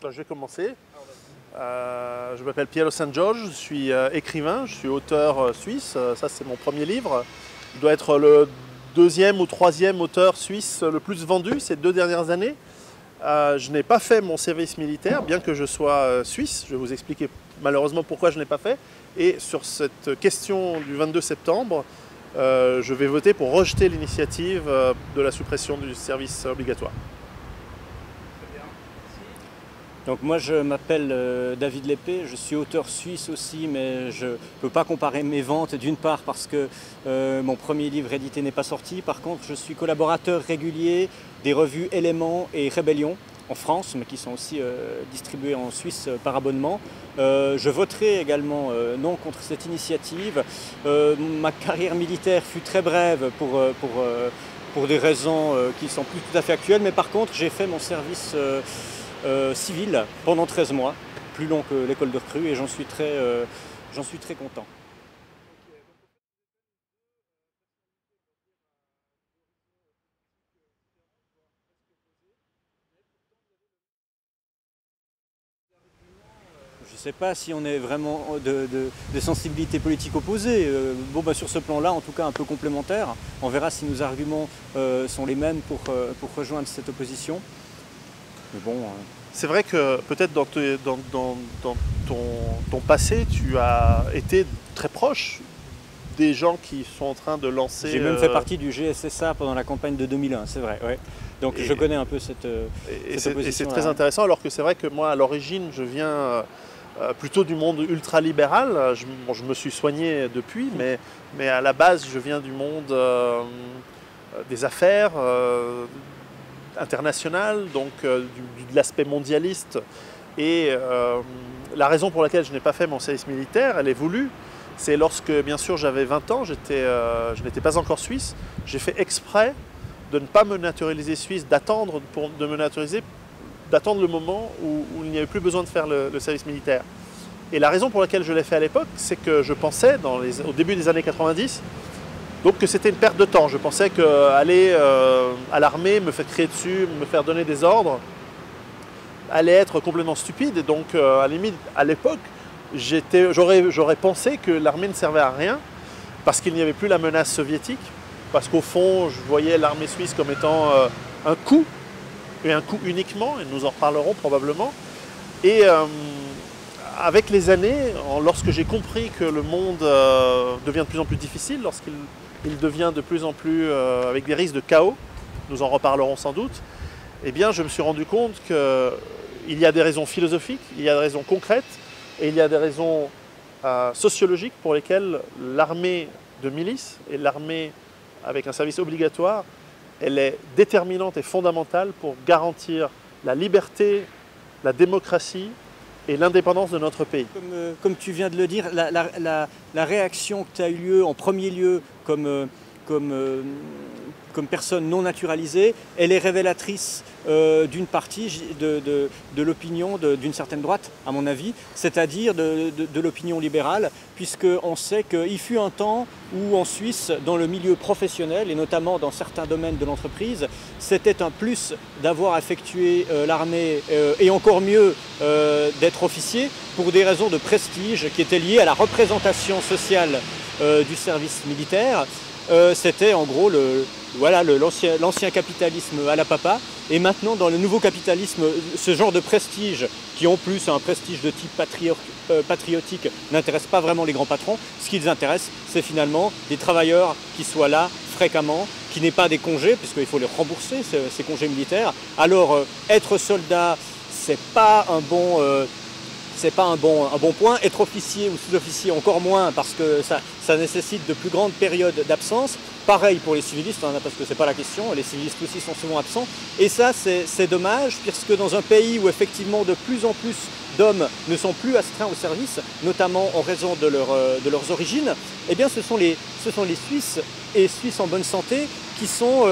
Je vais commencer. Je m'appelle Piero San Giorgio, je suis écrivain, je suis auteur suisse. Ça, c'est mon premier livre. Je dois être le deuxième ou troisième auteur suisse le plus vendu ces 2 dernières années. Je n'ai pas fait mon service militaire, bien que je sois suisse. Je vais vous expliquer malheureusement pourquoi je ne l'ai pas fait. Et sur cette question du 22 septembre, je vais voter pour rejeter l'initiative de la suppression du service obligatoire. Donc moi je m'appelle David Lépée, je suis auteur suisse aussi, mais je ne peux pas comparer mes ventes d'une part parce que mon premier livre édité n'est pas sorti. Par contre je suis collaborateur régulier des revues Éléments et Rébellion en France, mais qui sont aussi distribuées en Suisse par abonnement. Je voterai également non contre cette initiative. Ma carrière militaire fut très brève pour des raisons qui sont plus tout à fait actuelles, mais par contre j'ai fait mon service civil pendant 13 mois, plus long que l'école de recrue, et j'en suis très content. Je ne sais pas si on est vraiment de sensibilités politiques opposées. Sur ce plan-là, en tout cas un peu complémentaires. On verra si nos arguments sont les mêmes pour rejoindre cette opposition. Mais bon, c'est vrai que peut-être dans ton passé, tu as été très proche des gens qui sont en train de lancer... J'ai même fait partie du GSSA pendant la campagne de 2001, c'est vrai. Ouais. Donc je connais un peu cette opposition. Et c'est très intéressant, alors que c'est vrai que moi, à l'origine, je viens plutôt du monde ultralibéral. Je me suis soigné depuis, mais à la base, je viens du monde des affaires internationales, donc de l'aspect mondialiste. Et la raison pour laquelle je n'ai pas fait mon service militaire, elle est voulue. C'est lorsque, bien sûr, j'avais 20 ans, je n'étais pas encore suisse. J'ai fait exprès de ne pas me naturaliser suisse, d'attendre de me naturaliser, d'attendre le moment où il n'y avait plus besoin de faire le service militaire. Et la raison pour laquelle je l'ai fait à l'époque, c'est que je pensais, au début des années 90, donc que c'était une perte de temps. Je pensais qu'aller à l'armée, me faire crier dessus, me faire donner des ordres, allait être complètement stupide. Et donc, à la limite, à l'époque, j'aurais pensé que l'armée ne servait à rien parce qu'il n'y avait plus la menace soviétique, parce qu'au fond, je voyais l'armée suisse comme étant un coup, et un coup uniquement, et nous en reparlerons probablement. Et avec les années, lorsque j'ai compris que le monde devient de plus en plus difficile, lorsqu'il devient de plus en plus avec des risques de chaos, nous en reparlerons sans doute, eh bien je me suis rendu compte qu'il y a des raisons philosophiques, il y a des raisons concrètes, et il y a des raisons sociologiques pour lesquelles l'armée de milice et l'armée avec un service obligatoire, elle est déterminante et fondamentale pour garantir la liberté, la démocratie et l'indépendance de notre pays. Comme tu viens de le dire, la réaction qui a eu lieu en premier lieu comme personne non naturalisée, elle est révélatrice d'une partie de l'opinion d'une certaine droite, à mon avis, c'est-à-dire de l'opinion libérale, puisqu'on sait qu'il fut un temps où en Suisse, dans le milieu professionnel, et notamment dans certains domaines de l'entreprise, c'était un plus d'avoir effectué l'armée, et encore mieux d'être officier, pour des raisons de prestige qui étaient liées à la représentation sociale du service militaire. C'était en gros l'ancien capitalisme à la papa, et maintenant dans le nouveau capitalisme, ce genre de prestige, qui en plus a un prestige de type patriotique, n'intéresse pas vraiment les grands patrons. Ce qui les intéresse, c'est finalement des travailleurs qui soient là fréquemment, qui n'aient pas des congés, puisqu'il faut les rembourser, ces congés militaires. Alors être soldat, c'est pas un bon point. Être officier ou sous-officier, encore moins, parce que ça nécessite de plus grandes périodes d'absence. Pareil pour les civilistes, parce que ce n'est pas la question, les civilistes aussi sont souvent absents. Et ça, c'est dommage, puisque dans un pays où effectivement de plus en plus d'hommes ne sont plus astreints au service, notamment en raison de leurs origines, eh bien ce sont les Suisses et Suisses en bonne santé qui sont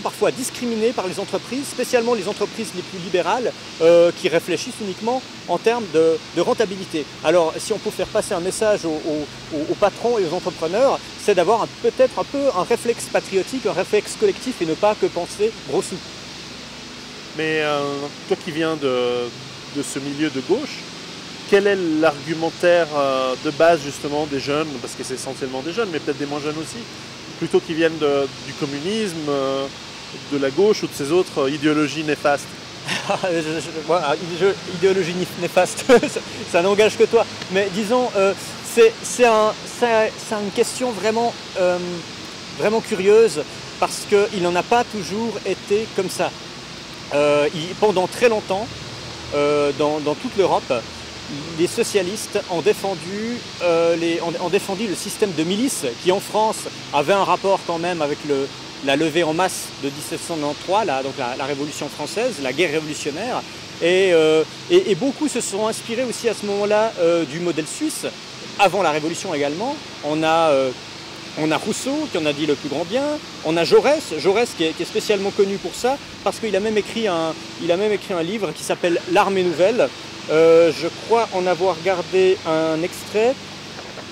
parfois discriminés par les entreprises, spécialement les entreprises les plus libérales, qui réfléchissent uniquement en termes de rentabilité. Alors si on peut faire passer un message aux patrons et aux entrepreneurs, c'est d'avoir peut-être un peu un réflexe patriotique, un réflexe collectif, et ne pas que penser gros sous. Mais toi qui viens de ce milieu de gauche, quel est l'argumentaire de base justement des jeunes, parce que c'est essentiellement des jeunes, mais peut-être des moins jeunes aussi, plutôt qui viennent du communisme, de la gauche ou de ces autres idéologies néfastes? Idéologie néfaste, ça n'engage que toi. Mais disons, c'est une question vraiment, vraiment curieuse, parce qu'il n'en a pas toujours été comme ça. Pendant très longtemps, dans toute l'Europe, les socialistes ont défendu le système de milice qui en France avait un rapport quand même avec la levée en masse de 1793, donc la Révolution française, la guerre révolutionnaire. Et beaucoup se sont inspirés aussi à ce moment-là du modèle suisse. Avant la Révolution également, on a Rousseau qui en a dit le plus grand bien, on a Jaurès qui est spécialement connu pour ça, parce qu'il a même écrit un livre qui s'appelle L'Armée nouvelle. Je crois en avoir gardé un extrait.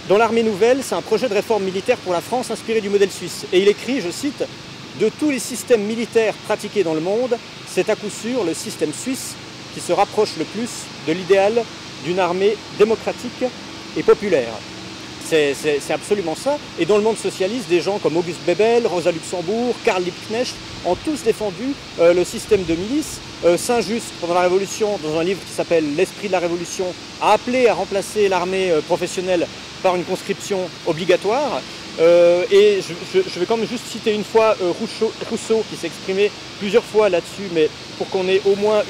Dans l'Armée nouvelle, c'est un projet de réforme militaire pour la France inspiré du modèle suisse. Et il écrit, je cite, « De tous les systèmes militaires pratiqués dans le monde, c'est à coup sûr le système suisse qui se rapproche le plus de l'idéal d'une armée démocratique et populaire. » C'est absolument ça. Et dans le monde socialiste, des gens comme Auguste Bebel, Rosa Luxembourg, Karl Liebknecht ont tous défendu le système de milice. Saint-Just, pendant la Révolution, dans un livre qui s'appelle « L'esprit de la Révolution », a appelé à remplacer l'armée professionnelle par une conscription obligatoire. Et je vais quand même juste citer une fois Rousseau qui s'est exprimé plusieurs fois là-dessus, mais pour qu'on ait au moins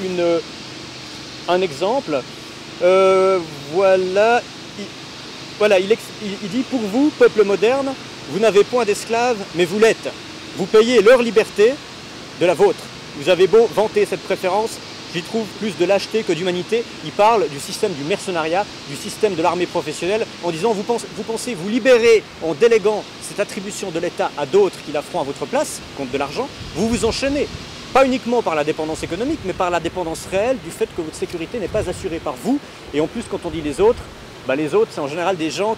un exemple. Voilà, il dit « Pour vous, peuple moderne, vous n'avez point d'esclaves, mais vous l'êtes. Vous payez leur liberté de la vôtre. Vous avez beau vanter cette préférence, j'y trouve plus de lâcheté que d'humanité. » Il parle du système du mercenariat, du système de l'armée professionnelle, en disant vous pensez vous libérer en déléguant cette attribution de l'État à d'autres qui la feront à votre place, contre de l'argent, vous vous enchaînez. Pas uniquement par la dépendance économique, mais par la dépendance réelle du fait que votre sécurité n'est pas assurée par vous. Et en plus, quand on dit les autres, les autres, c'est en général des gens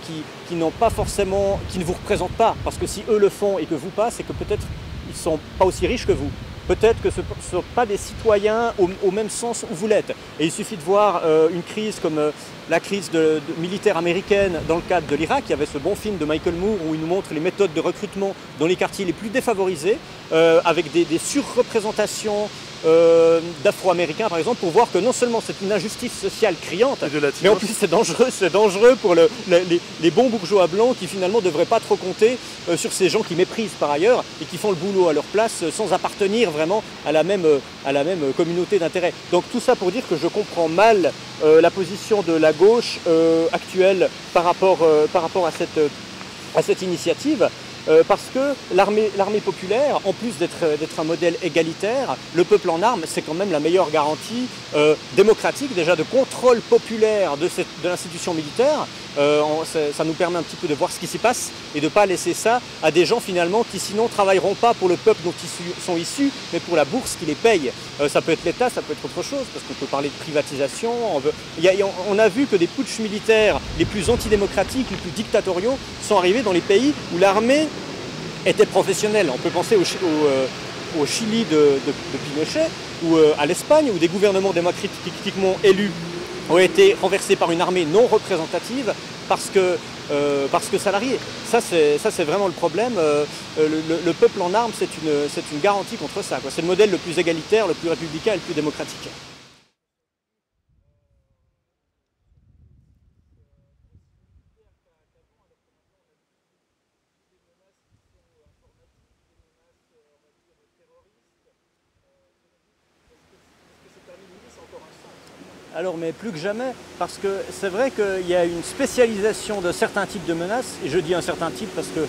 qui n'ont pas forcément, qui ne vous représentent pas. Parce que si eux le font et que vous pas, c'est que peut-être ils ne sont pas aussi riches que vous. Peut-être que ce ne sont pas des citoyens au même sens où vous l'êtes. Et il suffit de voir une crise comme la crise militaire américaine dans le cadre de l'Irak. Il y avait ce bon film de Michael Moore où il nous montre les méthodes de recrutement dans les quartiers les plus défavorisés, avec des surreprésentations d'Afro-Américains par exemple, pour voir que non seulement c'est une injustice sociale criante, mais en plus c'est dangereux pour les bons bourgeois blancs qui finalement ne devraient pas trop compter sur ces gens qui méprisent par ailleurs et qui font le boulot à leur place sans appartenir vraiment à la même communauté d'intérêt. Donc tout ça pour dire que je comprends mal la position de la gauche actuelle par rapport à cette initiative. Parce que l'armée populaire, en plus d'être un modèle égalitaire, le peuple en armes, c'est quand même la meilleure garantie démocratique, déjà de contrôle populaire de l'institution militaire. Ça nous permet un petit peu de voir ce qui s'y passe et de ne pas laisser ça à des gens finalement qui sinon ne travailleront pas pour le peuple dont ils sont issus, mais pour la bourse qui les paye. Ça peut être l'État, ça peut être autre chose, parce qu'on peut parler de privatisation. On a vu que des putschs militaires les plus antidémocratiques, les plus dictatoriaux, sont arrivés dans les pays où l'armée était professionnelle. On peut penser au Chili de Pinochet, ou à l'Espagne, où des gouvernements démocratiquement élus ont été renversés par une armée non représentative parce que salariés. Ça c'est vraiment le problème. Le peuple en armes, c'est une garantie contre ça. C'est le modèle le plus égalitaire, le plus républicain et le plus démocratique. Alors, mais plus que jamais, parce que c'est vrai qu'il y a une spécialisation de certains types de menaces, et je dis un certain type parce que,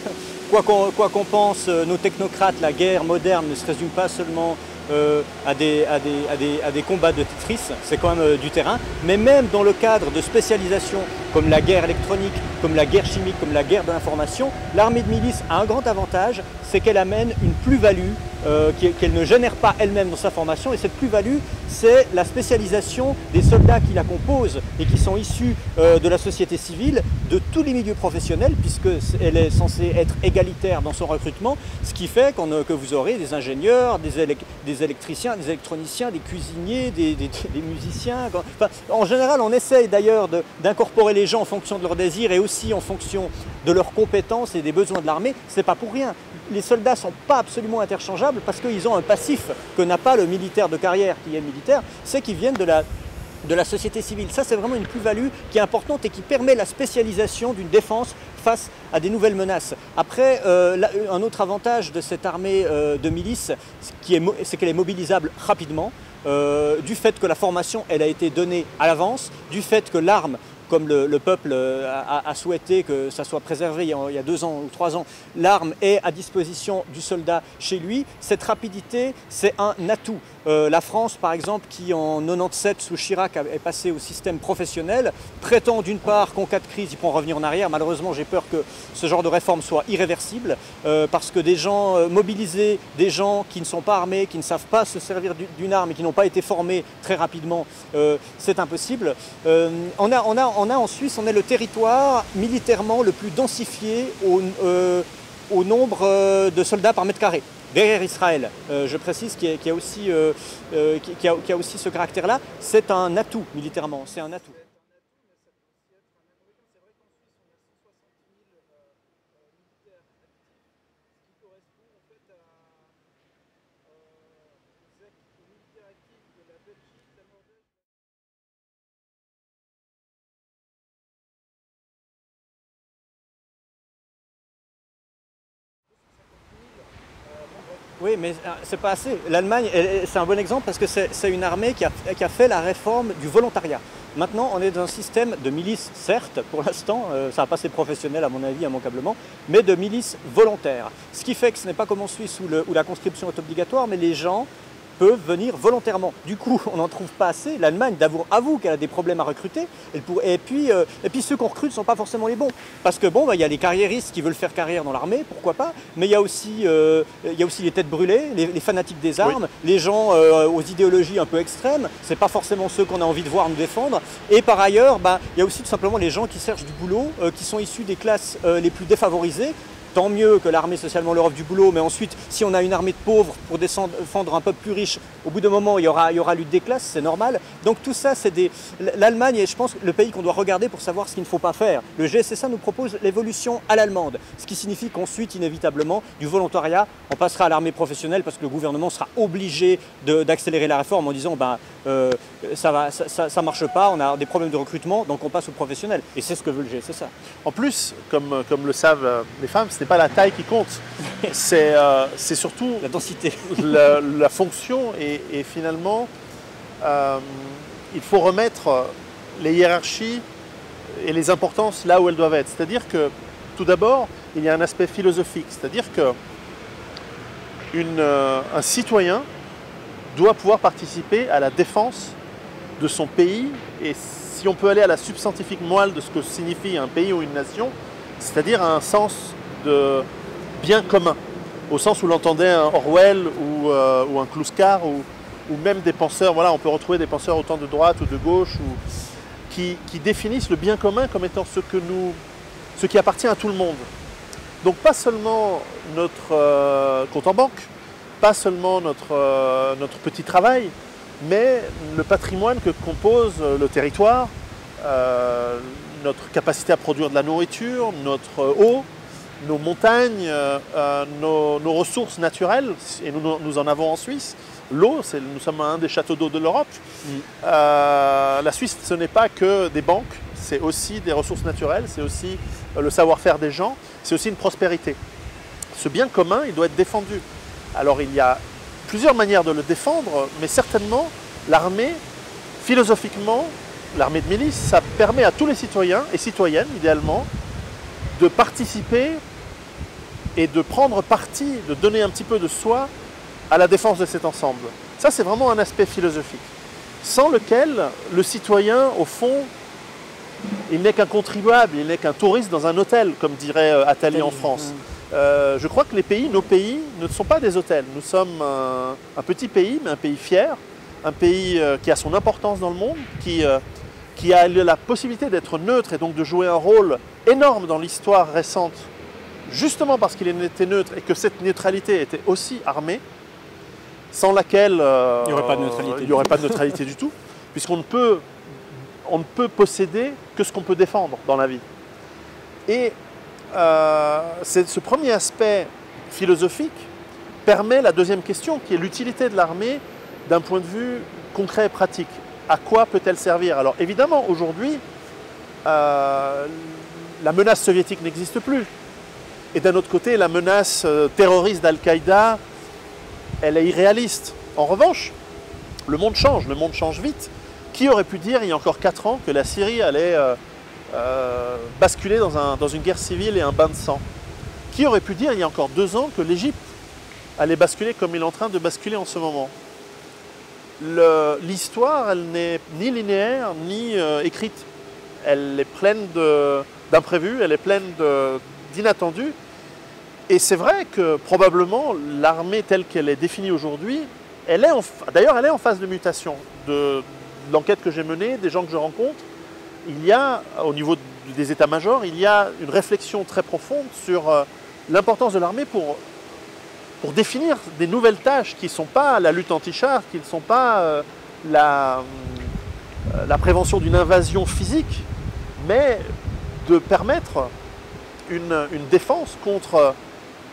quoi qu'on pense, nos technocrates, la guerre moderne ne se résume pas seulement à des combats de Tetris, c'est quand même du terrain, mais même dans le cadre de spécialisation comme la guerre électronique, comme la guerre chimique, comme la guerre de l'information, l'armée de milice a un grand avantage, c'est qu'elle amène une plus-value qu'elle ne génère pas elle-même dans sa formation. Et cette plus-value, c'est la spécialisation des soldats qui la composent et qui sont issus de la société civile, de tous les milieux professionnels, puisqu'elle est censée être égalitaire dans son recrutement, ce qui fait que vous aurez des ingénieurs, des électriciens, des électroniciens, des cuisiniers, des musiciens. Enfin, en général, on essaye d'ailleurs d'incorporer les gens en fonction de leurs désirs et aussi en fonction de leurs compétences et des besoins de l'armée. Ce n'est pas pour rien. Les soldats ne sont pas absolument interchangeables parce qu'ils ont un passif que n'a pas le militaire de carrière qui est militaire, c'est qu'ils viennent de la société civile. Ça, c'est vraiment une plus-value qui est importante et qui permet la spécialisation d'une défense face à des nouvelles menaces. Après, un autre avantage de cette armée de milice, c'est qu'elle est mobilisable rapidement, du fait que la formation, elle a été donnée à l'avance, du fait que l'arme, comme le peuple a souhaité que ça soit préservé il y a 2 ans ou 3 ans, l'arme est à disposition du soldat chez lui. Cette rapidité, c'est un atout. La France, par exemple, qui en 97, sous Chirac, est passée au système professionnel, prétend d'une part qu'en cas de crise, ils pourront revenir en arrière. Malheureusement, j'ai peur que ce genre de réforme soit irréversible, parce que des gens mobilisés, des gens qui ne sont pas armés, qui ne savent pas se servir d'une arme et qui n'ont pas été formés très rapidement, c'est impossible. On a en Suisse, on est le territoire militairement le plus densifié au nombre de soldats par mètre carré. Derrière Israël, je précise qu'il y a aussi ce caractère-là, c'est un atout militairement, c'est un atout. Oui, mais c'est pas assez. L'Allemagne, c'est un bon exemple parce que c'est une armée qui a fait la réforme du volontariat. Maintenant, on est dans un système de milice, certes, pour l'instant, ça n'a pas été professionnel à mon avis, immanquablement, mais de milice volontaire. Ce qui fait que ce n'est pas comme en Suisse où la conscription est obligatoire, mais les gens peuvent venir volontairement. Du coup, on n'en trouve pas assez. L'Allemagne avoue qu'elle a des problèmes à recruter. Et puis ceux qu'on recrute ne sont pas forcément les bons. Parce que bon, il y a les carriéristes qui veulent faire carrière dans l'armée, pourquoi pas. Mais il y a aussi les têtes brûlées, les fanatiques des armes, oui, les gens aux idéologies un peu extrêmes. C'est pas forcément ceux qu'on a envie de voir nous défendre. Et par ailleurs, il y a aussi tout simplement les gens qui cherchent du boulot, qui sont issus des classes les plus défavorisées. Tant mieux que l'armée socialement leur offre du boulot, mais ensuite, si on a une armée de pauvres pour défendre un peuple plus riche, au bout d'un moment, il y aura lutte des classes, c'est normal. Donc tout ça, l'Allemagne est, je pense, le pays qu'on doit regarder pour savoir ce qu'il ne faut pas faire. Le GSSA nous propose l'évolution à l'allemande, ce qui signifie qu'ensuite, inévitablement, du volontariat, on passera à l'armée professionnelle parce que le gouvernement sera obligé d'accélérer la réforme en disant ça marche pas, on a des problèmes de recrutement, donc on passe au professionnel. Et c'est ce que veut le GSSA. En plus, comme le savent les femmes, ce n'est pas la taille qui compte, c'est surtout la densité, la fonction et finalement, il faut remettre les hiérarchies et les importances là où elles doivent être. C'est-à-dire que, tout d'abord, il y a un aspect philosophique, c'est-à-dire que un citoyen doit pouvoir participer à la défense de son pays, et si on peut aller à la substantifique moelle de ce que signifie un pays ou une nation, c'est-à-dire un sens de bien commun, au sens où l'entendait un Orwell ou un Kluskar ou même des penseurs, voilà, on peut retrouver des penseurs autant de droite ou de gauche qui définissent le bien commun comme étant ce qui appartient à tout le monde. Donc pas seulement notre compte en banque, pas seulement notre petit travail, mais le patrimoine que compose le territoire, notre capacité à produire de la nourriture, notre eau, nos montagnes, nos ressources naturelles, et nous en avons en Suisse. L'eau, nous sommes un des châteaux d'eau de l'Europe. La Suisse, ce n'est pas que des banques, c'est aussi des ressources naturelles, c'est aussi le savoir-faire des gens, c'est aussi une prospérité. Ce bien commun, il doit être défendu. Alors il y a plusieurs manières de le défendre, mais certainement l'armée, philosophiquement, l'armée de milice, ça permet à tous les citoyens et citoyennes, idéalement, de participer et de prendre parti, de donner un petit peu de soi à la défense de cet ensemble. Ça, c'est vraiment un aspect philosophique, sans lequel le citoyen, au fond, il n'est qu'un contribuable, il n'est qu'un touriste dans un hôtel, comme dirait Attali en France. Je crois que nos pays ne sont pas des hôtels. Nous sommes un petit pays, mais un pays fier, un pays qui a son importance dans le monde, qui a la possibilité d'être neutre et donc de jouer un rôle énorme dans l'histoire récente, justement parce qu'il était neutre et que cette neutralité était aussi armée, sans laquelle il n'y aurait pas de neutralité du tout, puisqu'on ne peut posséder que ce qu'on peut défendre dans la vie. Et ce premier aspect philosophique permet la deuxième question, qui est l'utilité de l'armée d'un point de vue concret et pratique. À quoi peut-elle servir? Alors évidemment, aujourd'hui, la menace soviétique n'existe plus. Et d'un autre côté, la menace terroriste d'Al-Qaïda, elle est irréaliste. En revanche, le monde change vite. Qui aurait pu dire il y a encore 4 ans que la Syrie allait basculer dans une guerre civile et un bain de sang? Qui aurait pu dire il y a encore 2 ans que l'Égypte allait basculer comme il est en train de basculer en ce moment? L'histoire, elle n'est ni linéaire ni écrite. Elle est pleine d'imprévus, elle est pleine d'inattendus. Et c'est vrai que probablement l'armée telle qu'elle est définie aujourd'hui, d'ailleurs elle est en phase de mutation. De l'enquête que j'ai menée, des gens que je rencontre, il y a, au niveau des états-majors, il y a une réflexion très profonde sur l'importance de l'armée pour définir des nouvelles tâches qui ne sont pas la lutte anti-char, qui ne sont pas la prévention d'une invasion physique, mais de permettre une défense contre,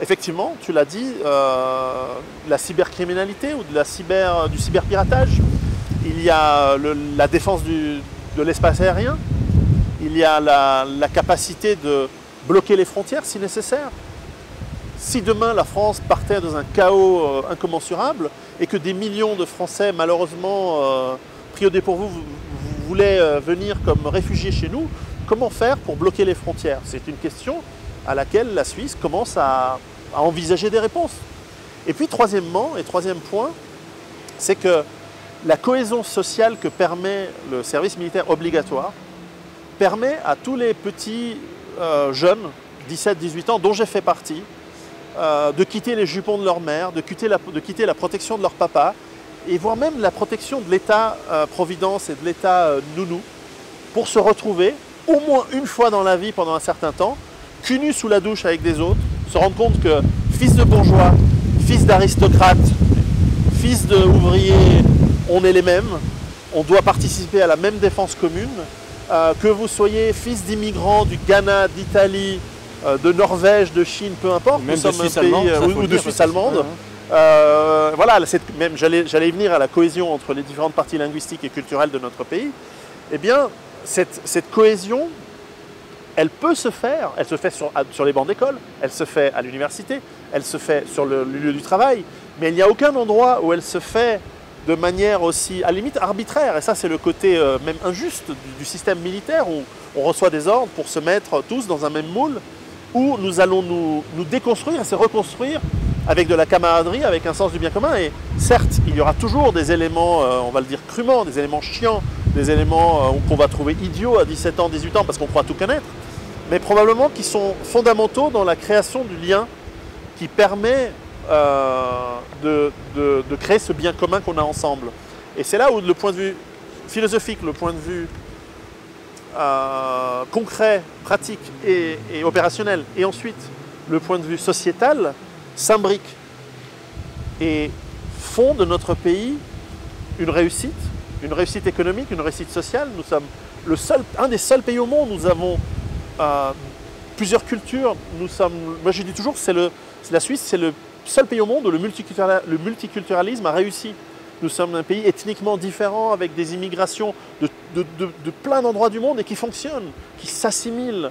effectivement, tu l'as dit, la cybercriminalité ou du cyberpiratage. Il y a la défense de l'espace aérien, il y a la capacité de bloquer les frontières si nécessaire. Si demain la France partait dans un chaos incommensurable et que des millions de Français, malheureusement, pris au dépourvu, voulaient venir comme réfugiés chez nous, comment faire pour bloquer les frontières? C'est une question à laquelle la Suisse commence à envisager des réponses. Et puis troisième point, c'est que la cohésion sociale que permet le service militaire obligatoire permet à tous les petits jeunes, 17-18 ans, dont j'ai fait partie, de quitter les jupons de leur mère, de quitter la protection de leur papa, et voire même la protection de l'État-providence et de l'État-nounou, pour se retrouver au moins une fois dans la vie pendant un certain temps, cul nu sous la douche avec des autres, se rendre compte que fils de bourgeois, fils d'aristocrate, fils d'ouvrier, on est les mêmes, on doit participer à la même défense commune, que vous soyez fils d'immigrants du Ghana, d'Italie, de Norvège, de Chine, peu importe, même nous sommes un pays, ou de Suisse allemande. Voilà, même j'allais y venir à la cohésion entre les différentes parties linguistiques et culturelles de notre pays. Eh bien, cette cohésion, elle peut se faire. Elle se fait sur les bancs d'école, elle se fait à l'université, elle se fait sur le lieu du travail, mais il n'y a aucun endroit où elle se fait de manière aussi, à la limite, arbitraire. Et ça, c'est le côté même injuste du système militaire, où on reçoit des ordres pour se mettre tous dans un même moule, où nous allons nous déconstruire et se reconstruire avec de la camaraderie, avec un sens du bien commun. Et certes, il y aura toujours des éléments, on va le dire crûment, des éléments chiants, des éléments qu'on va trouver idiots à 17 ans, 18 ans, parce qu'on croit tout connaître, mais probablement qui sont fondamentaux dans la création du lien qui permet de créer ce bien commun qu'on a ensemble. Et c'est là où le point de vue philosophique, le point de vue concret, pratique et opérationnel, et ensuite le point de vue sociétal, s'imbriquent et font de notre pays une réussite économique, une réussite sociale. Nous sommes un des seuls pays au monde, nous avons plusieurs cultures. Moi je dis toujours que la Suisse, c'est le seul pays au monde où le multiculturalisme a réussi. Nous sommes un pays ethniquement différent, avec des immigrations de plein d'endroits du monde et qui fonctionnent, qui s'assimilent,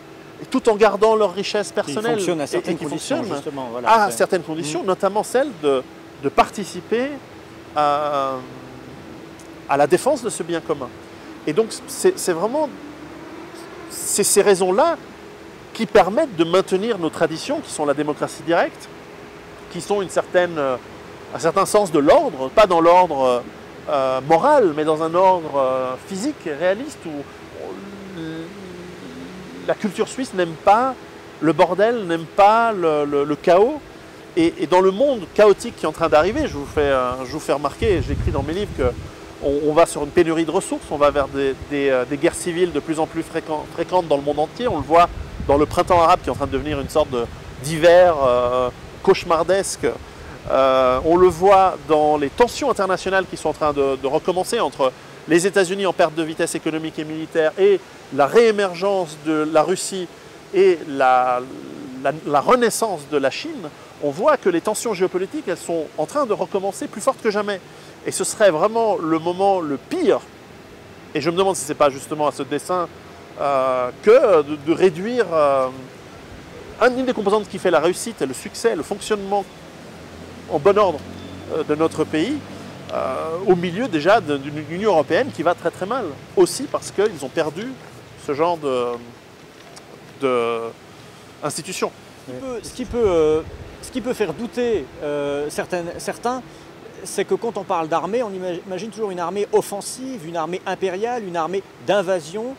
tout en gardant leur richesse personnelle. Qui fonctionnent à certaines conditions, justement. Voilà, à certaines conditions, notamment celle de participer à la défense de ce bien commun. Et donc, c'est vraiment ces raisons-là qui permettent de maintenir nos traditions, qui sont la démocratie directe, qui sont un certain sens de l'ordre, pas dans l'ordre moral, mais dans un ordre physique et réaliste, où la culture suisse n'aime pas le bordel, n'aiment pas le chaos. Et dans le monde chaotique qui est en train d'arriver, je vous fais remarquer, j'écris dans mes livres qu'on va sur une pénurie de ressources, on va vers des guerres civiles de plus en plus fréquentes dans le monde entier. On le voit dans le printemps arabe qui est en train de devenir une sorte d'hiver cauchemardesque. On le voit dans les tensions internationales qui sont en train de recommencer entre les États-Unis en perte de vitesse économique et militaire et la réémergence de la Russie et la renaissance de la Chine. On voit que les tensions géopolitiques, elles sont en train de recommencer plus fortes que jamais. Et ce serait vraiment le moment le pire, et je me demande si ce n'est pas justement à ce dessin, que de réduire une des composantes qui fait la réussite et le succès, le fonctionnement en bon ordre de notre pays, au milieu déjà d'une Union européenne qui va très très mal. Aussi parce qu'ils ont perdu ce genre d'institutions. Ce qui peut faire douter certains, c'est que quand on parle d'armée, on imagine toujours une armée offensive, une armée impériale, une armée d'invasion,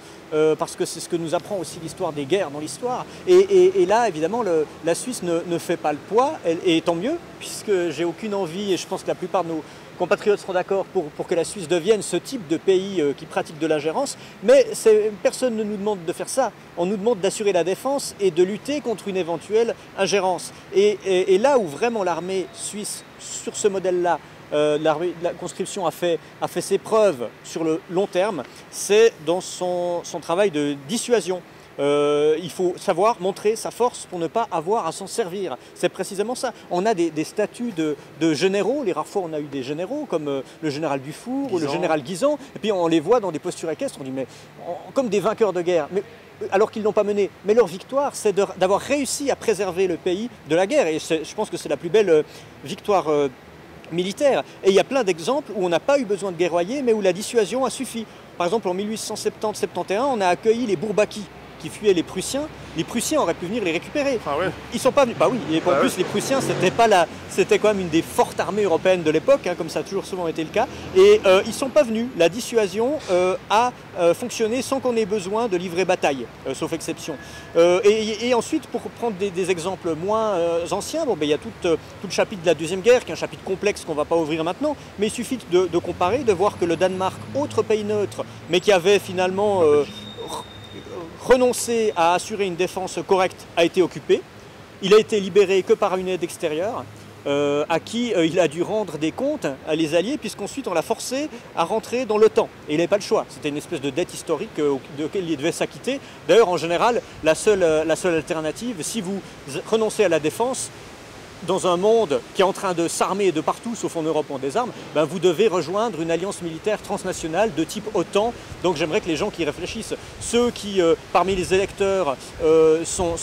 parce que c'est ce que nous apprend aussi l'histoire des guerres dans l'histoire. Et là, évidemment, la Suisse ne fait pas le poids, et tant mieux, puisque j'ai aucune envie, et je pense que la plupart de nos compatriotes seront d'accord pour que la Suisse devienne ce type de pays qui pratique de l'ingérence, mais personne ne nous demande de faire ça. On nous demande d'assurer la défense et de lutter contre une éventuelle ingérence. Et là où vraiment l'armée suisse, sur ce modèle-là, la conscription a fait ses preuves sur le long terme, c'est dans son travail de dissuasion. Il faut savoir montrer sa force pour ne pas avoir à s'en servir. C'est précisément ça. On a des statuts de généraux, les rares fois on a eu des généraux comme le général Dufour ou le général Guisan, et puis on les voit dans des postures équestres, on dit mais comme des vainqueurs de guerre, mais, alors qu'ils n'ont pas mené. Mais leur victoire, c'est d'avoir réussi à préserver le pays de la guerre, et je pense que c'est la plus belle victoire militaire. Et il y a plein d'exemples où on n'a pas eu besoin de guerroyer, mais où la dissuasion a suffi. Par exemple, en 1870-71, on a accueilli les Bourbaki, qui fuyaient les Prussiens auraient pu venir les récupérer. Ah ouais. Ils sont pas venus. Bah oui, et en plus les Prussiens, c'était quand même une des fortes armées européennes de l'époque, hein, comme ça a toujours souvent été le cas. Et ils sont pas venus. La dissuasion a fonctionné sans qu'on ait besoin de livrer bataille, sauf exception. Et ensuite, pour prendre des exemples moins anciens, il y a tout le chapitre de la Deuxième Guerre, qui est un chapitre complexe qu'on ne va pas ouvrir maintenant, mais il suffit de comparer, de voir que le Danemark, autre pays neutre, mais qui avait finalement renoncé à assurer une défense correcte, a été occupé. Il a été libéré que par une aide extérieure, à qui il a dû rendre des comptes à les Alliés, puisqu'ensuite on l'a forcé à rentrer dans l'OTAN. Et il n'avait pas le choix. C'était une espèce de dette historique de laquelle il devait s'acquitter. D'ailleurs, en général, la seule alternative, si vous renoncez à la défense, dans un monde qui est en train de s'armer de partout, sauf en Europe, on désarme, vous devez rejoindre une alliance militaire transnationale de type OTAN. Donc j'aimerais que les gens qui réfléchissent, ceux qui, parmi les électeurs, sont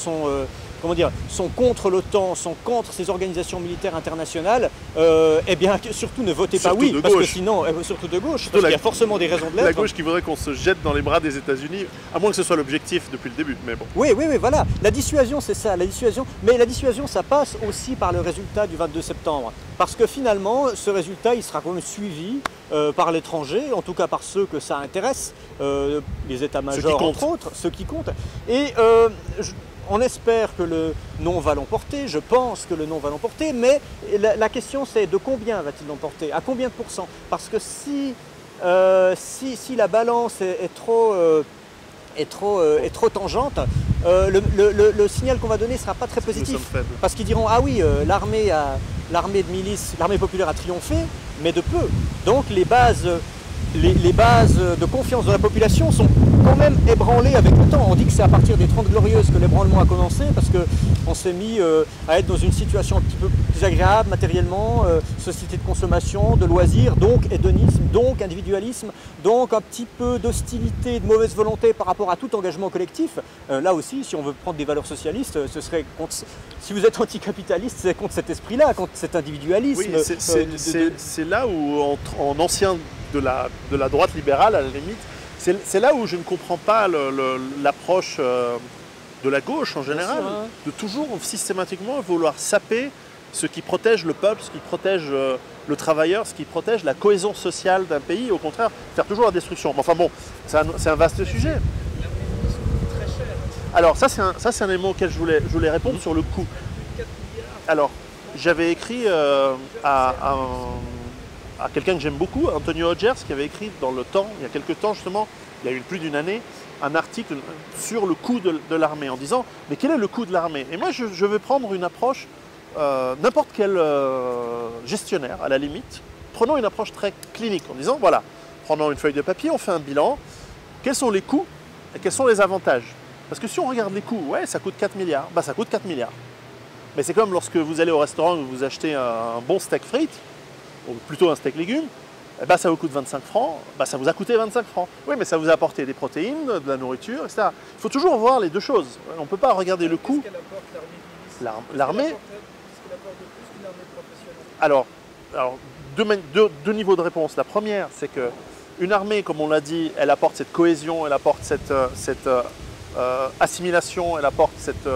contre l'OTAN, sont contre ces organisations militaires internationales, eh bien surtout ne votez pas oui, parce que sinon, surtout de gauche, parce qu'il y a forcément des raisons de l'être. La gauche qui voudrait qu'on se jette dans les bras des États-Unis, à moins que ce soit l'objectif depuis le début, mais bon. Oui, voilà. La dissuasion, c'est ça, la dissuasion. Mais la dissuasion, ça passe aussi par le résultat du 22 septembre. Parce que finalement, ce résultat, il sera quand même suivi par l'étranger, en tout cas par ceux que ça intéresse, les états-majors entre autres, ceux qui comptent. Et on espère que le non va l'emporter, je pense que le non va l'emporter, mais la question c'est de combien va-t-il l'emporter, à combien de pourcents? Parce que si la balance est trop tangente, le signal qu'on va donner ne sera pas très positif. Parce qu'ils diront, ah oui, l'armée de milice, l'armée populaire a triomphé, mais de peu. Donc les bases de confiance de la population sont quand même ébranlées avec le temps. On dit que c'est à partir des 30 Glorieuses que l'ébranlement a commencé, parce qu'on s'est mis à être dans une situation un petit peu plus agréable matériellement, société de consommation, de loisirs, donc hédonisme, donc individualisme, donc un petit peu d'hostilité, de mauvaise volonté par rapport à tout engagement collectif. Là aussi, si on veut prendre des valeurs socialistes, ce serait contre, si vous êtes anticapitaliste, c'est contre cet esprit-là, contre cet individualisme. Oui, c'est là où, en ancien de la droite libérale, à la limite, c'est là où je ne comprends pas l'approche de la gauche en général, de toujours systématiquement vouloir saper ce qui protège le peuple, ce qui protège le travailleur, ce qui protège la cohésion sociale d'un pays, au contraire, faire toujours la destruction. Mais enfin bon, c'est un vaste sujet. Alors ça c'est un élément auquel je voulais répondre sur le coût. Alors j'avais écrit à quelqu'un que j'aime beaucoup, Antonio Hodgers, qui avait écrit dans Le Temps, il y a quelques temps justement, il y a eu plus d'une année, un article sur le coût de l'armée en disant mais quel est le coût de l'armée? Et moi je vais prendre une approche, n'importe quel gestionnaire à la limite, prenons une approche très clinique en disant voilà, prenons une feuille de papier, on fait un bilan, quels sont les coûts et quels sont les avantages? Parce que si on regarde les coûts, ouais ça coûte 4 milliards, bah ça coûte 4 milliards. Mais c'est comme lorsque vous allez au restaurant et vous achetez un bon steak frites, ou plutôt un steak légumes, bah ça vous coûte 25 francs, bah ça vous a coûté 25 francs. Oui, mais ça vous a apporté des protéines, de la nourriture, etc. Il faut toujours voir les deux choses. On ne peut pas regarder le coût. L'armée. Alors deux niveaux de réponse. La première, c'est qu'une armée, comme on l'a dit, elle apporte cette cohésion, elle apporte cette assimilation, elle apporte cette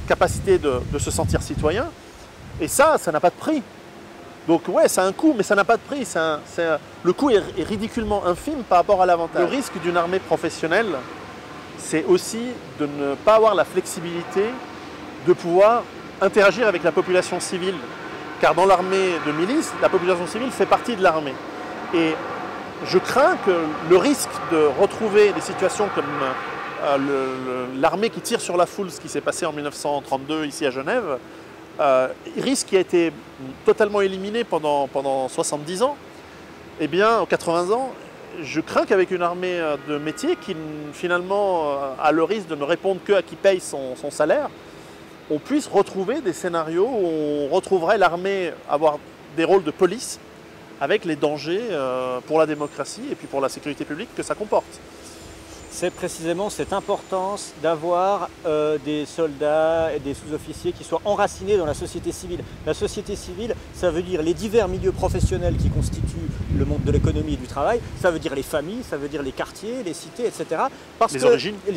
capacité de se sentir citoyen. Et ça n'a pas de prix. Donc ouais, ça a un coût, mais ça n'a pas de prix. Le coût est ridiculement infime par rapport à l'avantage. Le risque d'une armée professionnelle, c'est aussi de ne pas avoir la flexibilité de pouvoir interagir avec la population civile. Car dans l'armée de milice, la population civile fait partie de l'armée. Et je crains que le risque de retrouver des situations comme l'armée qui tire sur la foule, ce qui s'est passé en 1932 ici à Genève, risque qui a été totalement éliminé pendant 70 ans, eh bien, en 80 ans, je crains qu'avec une armée de métier qui finalement a le risque de ne répondre qu'à qui paye son salaire, on puisse retrouver des scénarios où on retrouverait l'armée avoir des rôles de police avec les dangers pour la démocratie et puis pour la sécurité publique que ça comporte. C'est précisément cette importance d'avoir des soldats et des sous-officiers qui soient enracinés dans la société civile. La société civile, ça veut dire les divers milieux professionnels qui constituent le monde de l'économie et du travail, ça veut dire les familles, ça veut dire les quartiers, les cités, etc. Les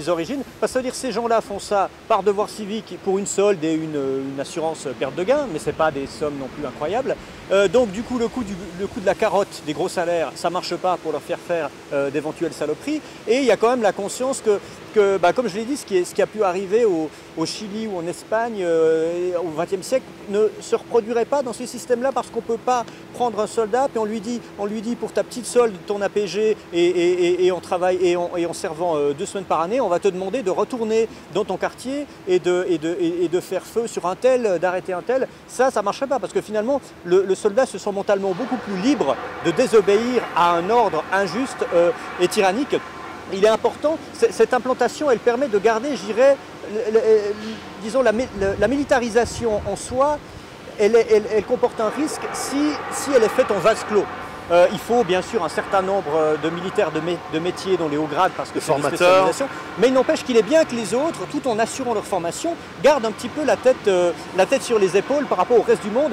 origines. Parce que ça veut dire que ces gens-là font ça par devoir civique pour une solde et une assurance perte de gain, mais ce n'est pas des sommes non plus incroyables. Donc du coup, le coût de la carotte, des gros salaires, ça ne marche pas pour leur faire faire d'éventuelles saloperies. Et il y a quand même la conscience que comme je l'ai dit, ce qui a pu arriver au Chili ou en Espagne au XXe siècle ne se reproduirait pas dans ce système-là parce qu'on ne peut pas prendre un soldat puis on lui dit pour ta petite solde, ton APG et en travail et en servant 2 semaines par année, on va te demander de retourner dans ton quartier et de faire feu sur un tel, d'arrêter un tel. Ça ne marcherait pas parce que finalement le soldat se sent mentalement beaucoup plus libre de désobéir à un ordre injuste et tyrannique. Il est important, cette implantation, elle permet de garder, je dirais, disons, la militarisation en soi, elle comporte un risque si elle est faite en vase clos. Il faut bien sûr un certain nombre de militaires de métier dans les hauts grades parce que c'est une spécialisation, mais il n'empêche qu'il est bien que les autres, tout en assurant leur formation, gardent un petit peu la tête sur les épaules par rapport au reste du monde.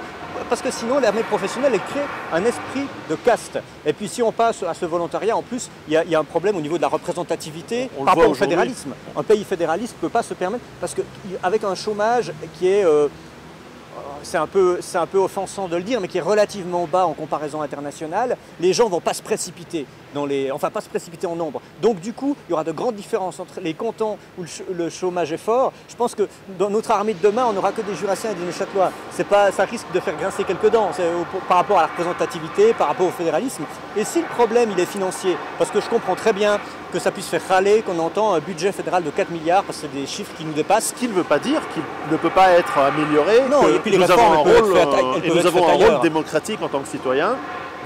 Parce que sinon, l'armée professionnelle, elle crée un esprit de caste. Et puis si on passe à ce volontariat, en plus, il y a un problème au niveau de la représentativité par rapport au fédéralisme. Un pays fédéraliste ne peut pas se permettre, parce qu'avec un chômage qui est, c'est un peu offensant de le dire, mais qui est relativement bas en comparaison internationale, les gens ne vont pas se précipiter pas se précipiter en nombre. Donc du coup, il y aura de grandes différences entre les cantons où le chômage est fort. Je pense que dans notre armée de demain, on n'aura que des Jurassiens et des Neuchâtelois. Ça risque de faire grincer quelques dents par rapport à la représentativité, par rapport au fédéralisme. Et si le problème il est financier, parce que je comprends très bien que ça puisse faire râler, qu'on entend un budget fédéral de 4 milliards, parce que c'est des chiffres qui nous dépassent. Ce qui ne veut pas dire qu'il ne peut pas être amélioré. Non, et puis nous avons un rôle démocratique en tant que citoyen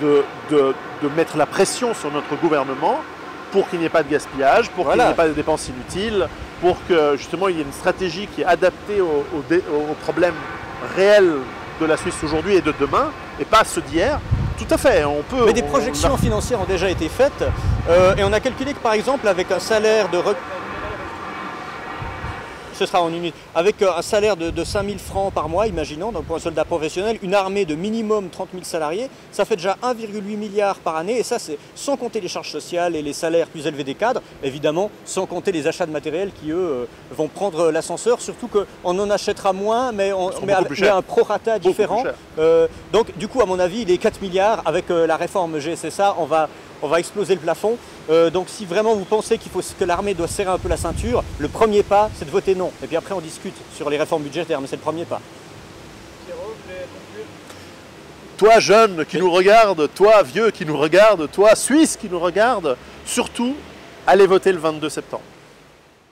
de mettre la pression sur notre gouvernement pour qu'il n'y ait pas de gaspillage, pour qu'il n'y ait pas de dépenses inutiles, pour que justement il y ait une stratégie qui est adaptée aux problèmes réels de la Suisse aujourd'hui et de demain, et pas ceux d'hier. Tout à fait, on peut... Mais des projections financières ont déjà été faites, et on a calculé que par exemple avec un salaire de... Ce sera en une minute. Avec un salaire de 5 000 francs par mois, imaginons, donc pour un soldat professionnel, une armée de minimum 30 000 salariés, ça fait déjà 1,8 milliard par année, et ça c'est sans compter les charges sociales et les salaires plus élevés des cadres, évidemment, sans compter les achats de matériel qui, eux, vont prendre l'ascenseur, surtout qu'on en achètera moins, mais à un prorata différent. Donc du coup, à mon avis, les 4 milliards, avec la réforme GSSA, on va on va exploser le plafond. Donc si vraiment vous pensez que l'armée doit serrer un peu la ceinture, le premier pas, c'est de voter non. Et puis après, on discute sur les réformes budgétaires, mais c'est le premier pas. Toi, jeune qui nous regarde, toi, vieux qui nous regarde, toi, Suisse qui nous regarde, surtout, allez voter le 22 septembre.